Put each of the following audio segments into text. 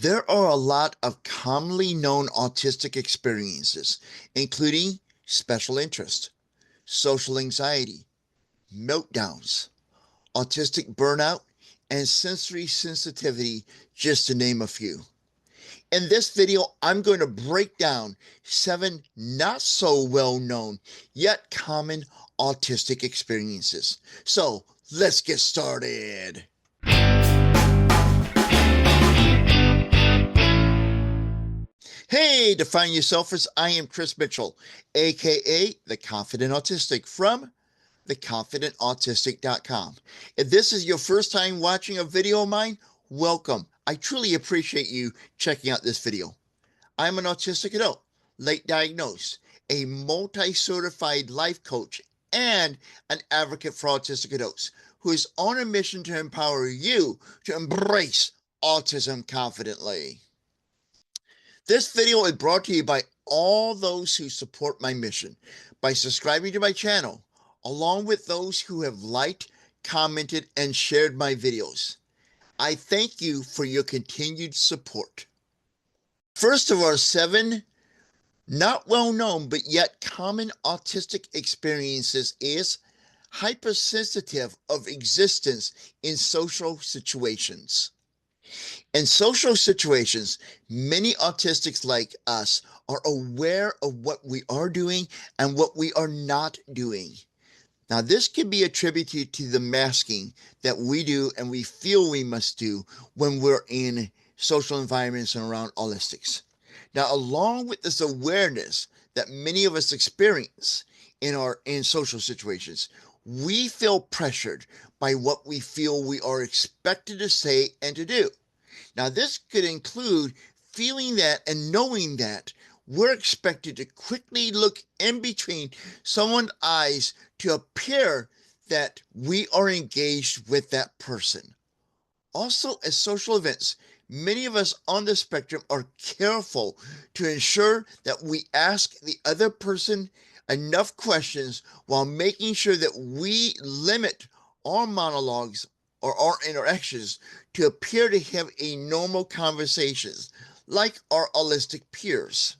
There are a lot of commonly known autistic experiences, including special interest, social anxiety, meltdowns, autistic burnout, and sensory sensitivity, just to name a few. In this video, I'm going to break down 7 not so well known yet common autistic experiences. So let's get started. Hey, Define Yourselfers, I am Chris Mitchell, aka The Confident Autistic from theconfidentautistic.com. If this is your first time watching a video of mine, welcome. I truly appreciate you checking out this video. I'm an autistic adult, late diagnosed, a multi-certified life coach, and an advocate for autistic adults who is on a mission to empower you to embrace autism confidently. This video is brought to you by all those who support my mission by subscribing to my channel, along with those who have liked, commented, and shared my videos. I thank you for your continued support. First of our 7 not well known but yet common autistic experiences is hypersensitive of existence in social situations. In social situations, many autistics like us are aware of what we are doing and what we are not doing. Now, this can be attributed to the masking that we do and we feel we must do when we're in social environments and around autistics. Now, along with this awareness that many of us experience in social situations, we feel pressured by what we feel we are expected to say and to do. Now, this could include feeling that and knowing that we're expected to quickly look in between someone's eyes to appear that we are engaged with that person. Also, at social events, many of us on the spectrum are careful to ensure that we ask the other person enough questions while making sure that we limit our monologues or our interactions to appear to have a normal conversations like our autistic peers.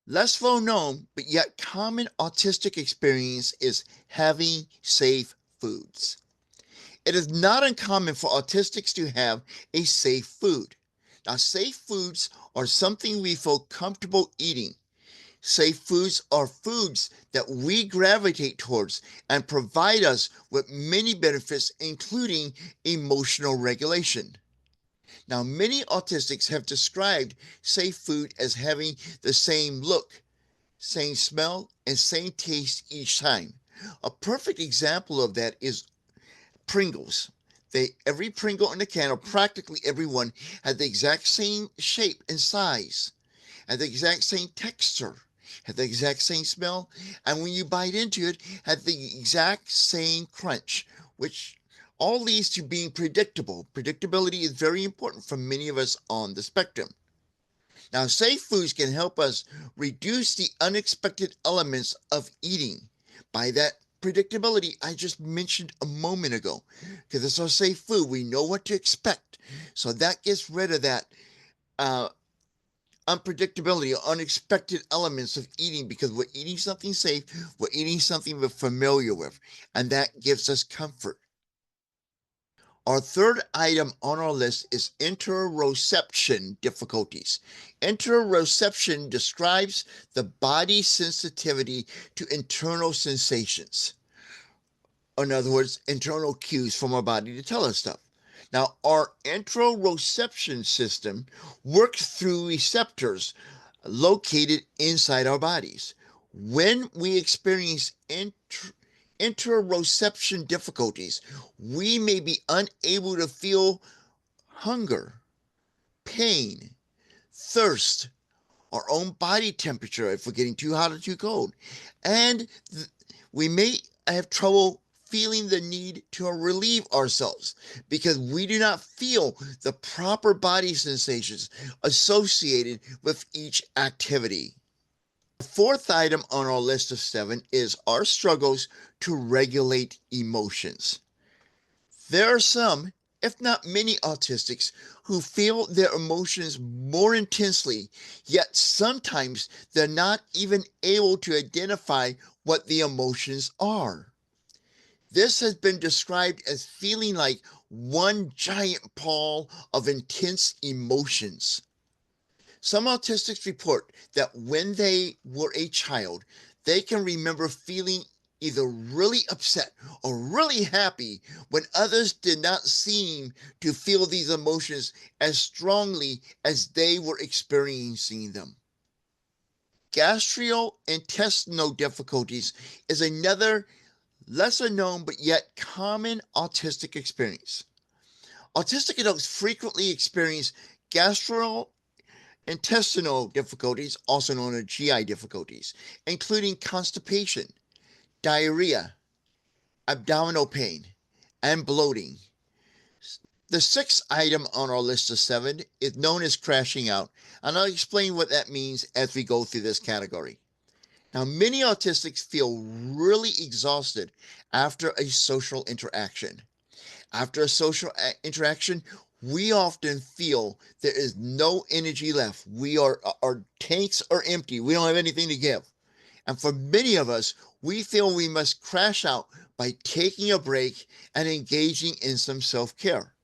Less well known but yet common autistic experience is having safe foods. It is not uncommon for autistics to have a safe food. Now, safe foods are something we feel comfortable eating. Safe foods are foods that we gravitate towards and provide us with many benefits, including emotional regulation. Now, many autistics have described safe food as having the same look, same smell, and same taste each time. A perfect example of that is Pringles. Every Pringle in the can, or practically everyone, had the exact same shape and size, had the exact same texture, had the exact same smell, and when you bite into it, had the exact same crunch, which all leads to being predictable. Predictability is very important for many of us on the spectrum. Now, safe foods can help us reduce the unexpected elements of eating. By that predictability I just mentioned a moment ago, because it's our safe food, we know what to expect. So that gets rid of that unpredictability or unexpected elements of eating, because we're eating something safe, we're eating something we're familiar with, and that gives us comfort. Our third item on our list is interoception difficulties. Interoception describes the body's sensitivity to internal sensations. In other words, internal cues from our body to tell us stuff. Now, our interoception system works through receptors located inside our bodies. When we experience interoception difficulties, we may be unable to feel hunger, pain, thirst, our own body temperature if we're getting too hot or too cold, and we may have trouble feeling the need to relieve ourselves because we do not feel the proper body sensations associated with each activity. The fourth item on our list of 7 is our struggles to regulate emotions. There are some, if not many autistics, who feel their emotions more intensely, yet sometimes they're not even able to identify what the emotions are. This has been described as feeling like one giant ball of intense emotions. Some autistics report that when they were a child, they can remember feeling either really upset or really happy when others did not seem to feel these emotions as strongly as they were experiencing them. Gastro-intestinal difficulties is another lesser known but yet common autistic experience. Autistic adults frequently experience gastro intestinal difficulties, also known as GI difficulties, including constipation, diarrhea, abdominal pain, and bloating. The sixth item on our list of 7 is known as crashing out, and I'll explain what that means as we go through this category. Now, many autistics feel really exhausted after a social interaction. After a social interaction, we often feel there is no energy left. Our tanks are empty. We don't have anything to give. And for many of us, we feel we must crash out by taking a break and engaging in some self-care.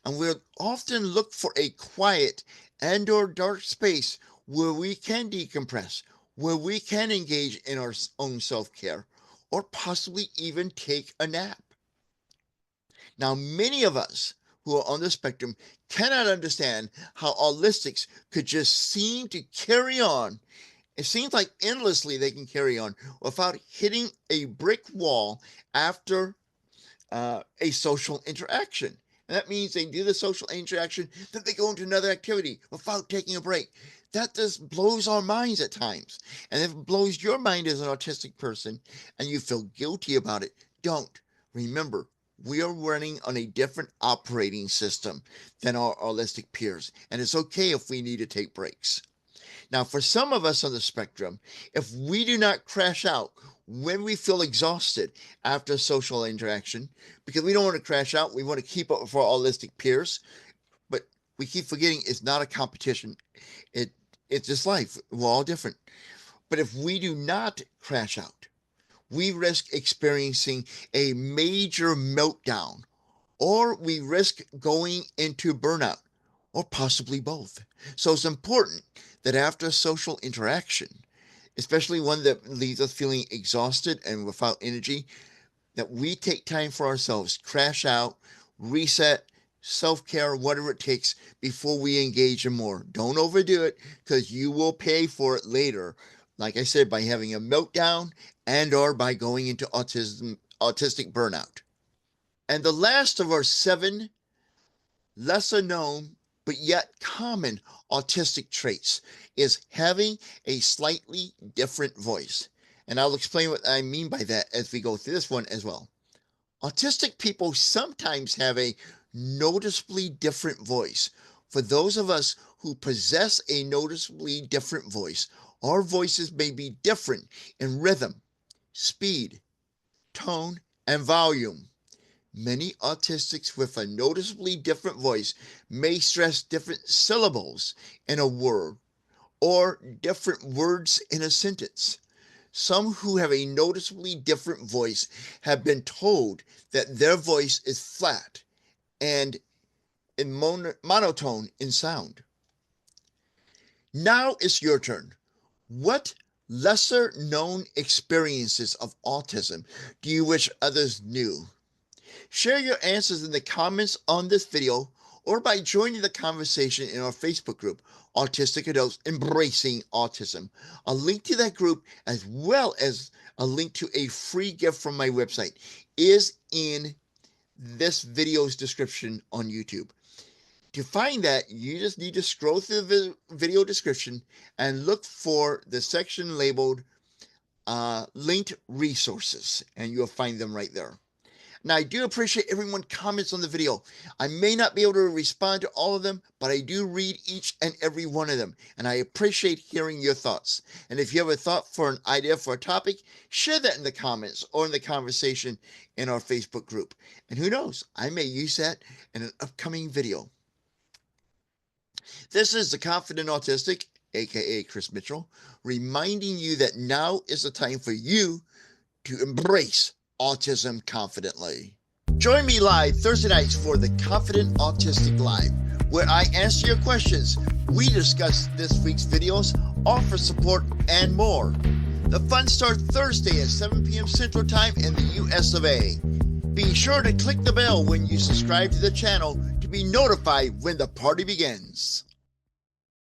And we'll often look for a quiet and or dark space where we can decompress, where we can engage in our own self-care, or possibly even take a nap. Now, many of us who are on the spectrum cannot understand how autistics could just seem to carry on. It seems like endlessly they can carry on without hitting a brick wall after a social interaction. And that means they do the social interaction, then they go into another activity without taking a break. That just blows our minds at times. And if it blows your mind as an autistic person and you feel guilty about it, don't. Remember, we are running on a different operating system than our autistic peers. And it's okay if we need to take breaks. Now, for some of us on the spectrum, if we do not crash out when we feel exhausted after social interaction, because we don't want to crash out, we want to keep up with our autistic peers, but we keep forgetting it's not a competition. It it's just life. We're all different. But if we do not crash out, we risk experiencing a major meltdown, or we risk going into burnout, or possibly both. So it's important that after social interaction, especially one that leaves us feeling exhausted and without energy, that we take time for ourselves, crash out, reset, self-care, whatever it takes before we engage in more. Don't overdo it because you will pay for it later. Like I said, by having a meltdown and or by going into autistic burnout. And the last of our 7 lesser known but yet common autistic traits is having a slightly different voice. And I'll explain what I mean by that as we go through this one as well. Autistic people sometimes have a noticeably different voice. For those of us who possess a noticeably different voice, our voices may be different in rhythm, speed, tone, and volume. Many autistics with a noticeably different voice may stress different syllables in a word or different words in a sentence. Some who have a noticeably different voice have been told that their voice is flat and monotone in sound. Now it's your turn. What lesser known experiences of autism do you wish others knew? Share your answers in the comments on this video or by joining the conversation in our Facebook group, Autistic Adults Embracing Autism. A link to that group, as well as a link to a free gift from my website, is in this video's description on YouTube. To find that, you just need to scroll through the video description and look for the section labeled linked resources, and you'll find them right there. Now, I do appreciate everyone comments on the video. I may not be able to respond to all of them, but I do read each and every one of them, and I appreciate hearing your thoughts. And if you have a thought for an idea for a topic, share that in the comments or in the conversation in our Facebook group. And who knows, I may use that in an upcoming video. This is the Confident Autistic, aka Chris Mitchell, reminding you that now is the time for you to embrace autism confidently. Join me live Thursday nights for the Confident Autistic Live, where I answer your questions, we discuss this week's videos, offer support, and more. The fun starts Thursday at 7 p.m. Central Time in the US of A. Be sure to click the bell when you subscribe to the channel to be notified when the party begins.